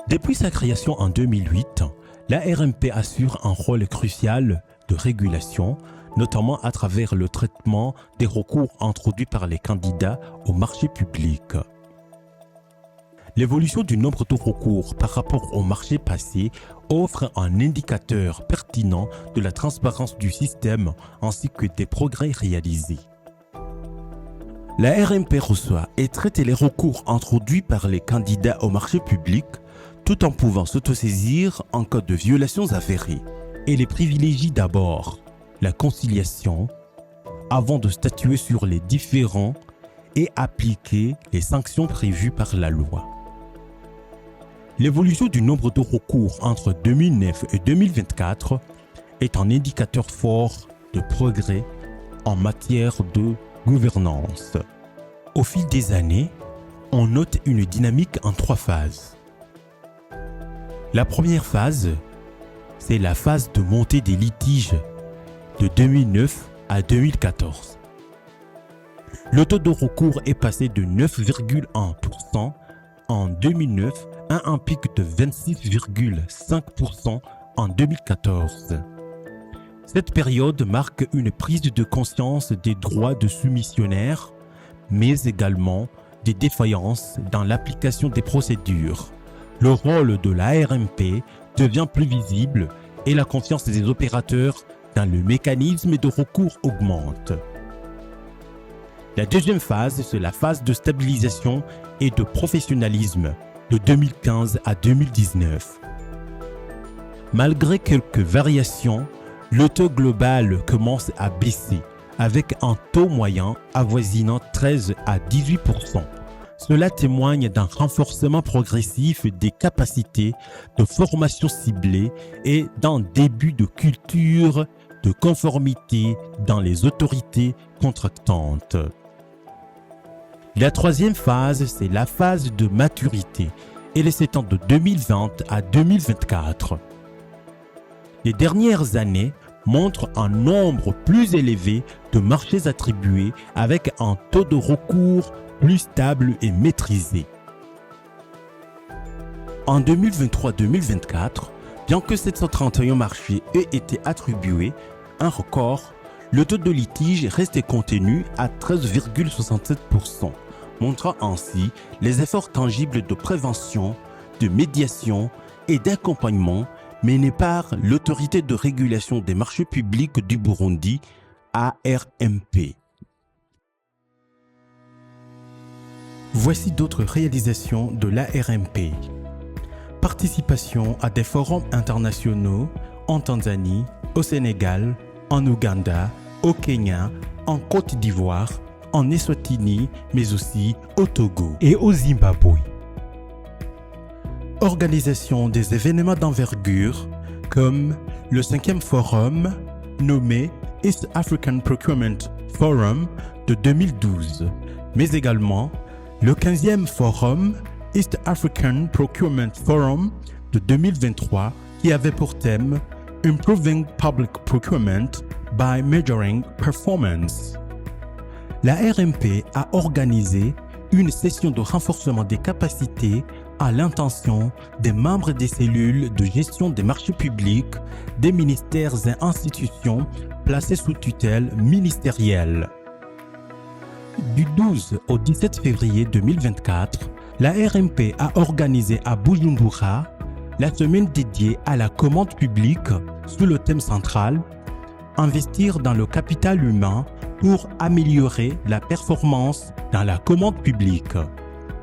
Depuis sa création en 2008, la RMP assure un rôle crucial de régulation, notamment à travers le traitement des recours introduits par les candidats au marché public. L'évolution du nombre de recours par rapport au marché passé offre un indicateur pertinent de la transparence du système ainsi que des progrès réalisés. La RMP reçoit et traite les recours introduits par les candidats au marché public tout en pouvant s'autosaisir en cas de violations avérées. Elle privilégie d'abord la conciliation avant de statuer sur les différends et appliquer les sanctions prévues par la loi. L'évolution du nombre de recours entre 2009 et 2024 est un indicateur fort de progrès en matière de gouvernance. Au fil des années, on note une dynamique en 3 phases. La première phase, c'est la phase de montée des litiges de 2009 à 2014. Le taux de recours est passé de 9,1% en 2009 à un pic de 26,5% en 2014. Cette période marque une prise de conscience des droits de soumissionnaires, mais également des défaillances dans l'application des procédures. Le rôle de la RMP devient plus visible et la confiance des opérateurs dans le mécanisme de recours augmente. La deuxième phase, c'est la phase de stabilisation et de professionnalisme de 2015 à 2019. Malgré quelques variations, le taux global commence à baisser avec un taux moyen avoisinant 13 à 18%. Cela témoigne d'un renforcement progressif des capacités de formation ciblée et d'un début de culture de conformité dans les autorités contractantes. La troisième phase, c'est la phase de maturité. Elle s'étend de 2020 à 2024. Les dernières années montrent un nombre plus élevé de marchés attribués avec un taux de recours plus stable et maîtrisé. En 2023-2024, bien que 731 marchés aient été attribués, un record, le taux de litige reste contenu à 13,67%, montrant ainsi les efforts tangibles de prévention, de médiation et d'accompagnement menés par l'Autorité de régulation des marchés publics du Burundi, ARMP. Voici d'autres réalisations de l'ARMP. Participation à des forums internationaux en Tanzanie, au Sénégal, en Ouganda, au Kenya, en Côte d'Ivoire, en Eswatini, mais aussi au Togo et au Zimbabwe. Organisation des événements d'envergure comme le 5e forum nommé East African Procurement Forum de 2012, mais également le 15e forum East African Procurement Forum de 2023 qui avait pour thème Improving Public Procurement by Measuring Performance. La RMP a organisé une session de renforcement des capacités à l'intention des membres des cellules de gestion des marchés publics des ministères et institutions placés sous tutelle ministérielle. Du 12 au 17 février 2024, la RMP a organisé à Bujumbura la semaine dédiée à la commande publique sous le thème central « Investir dans le capital humain pour améliorer la performance dans la commande publique ».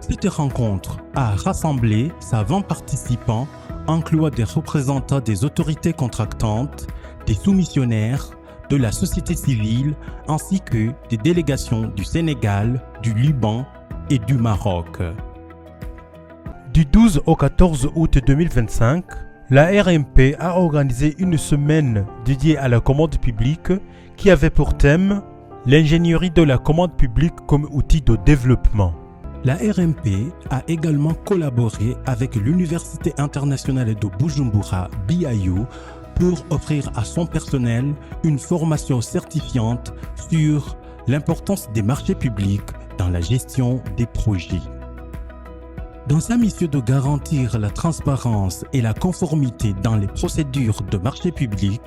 Cette rencontre a rassemblé savants participants incluant des représentants des autorités contractantes, des soumissionnaires, de la société civile ainsi que des délégations du Sénégal, du Liban et du Maroc. Du 12 au 14 août 2025, la RMP a organisé une semaine dédiée à la commande publique qui avait pour thème l'ingénierie de la commande publique comme outil de développement. La RMP a également collaboré avec l'Université internationale de Bujumbura, BIU, pour offrir à son personnel une formation certifiante sur l'importance des marchés publics dans la gestion des projets. Dans sa mission de garantir la transparence et la conformité dans les procédures de marché public,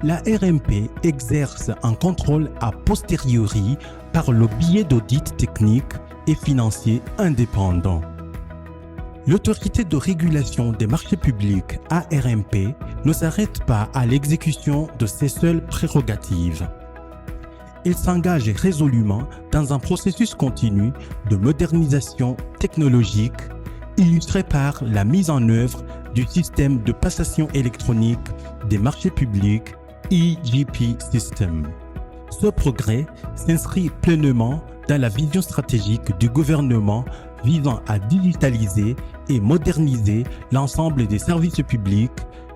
la RMP exerce un contrôle a posteriori par le biais d'audits techniques et financiers indépendants. L'autorité de régulation des marchés publics ARMP ne s'arrête pas à l'exécution de ses seules prérogatives. Elle s'engage résolument dans un processus continu de modernisation technologique illustré par la mise en œuvre du système de passation électronique des marchés publics EGP System. Ce progrès s'inscrit pleinement dans la vision stratégique du gouvernement visant à digitaliser et moderniser l'ensemble des services publics,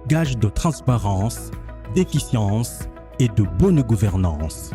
gage de transparence, d'efficience et de bonne gouvernance.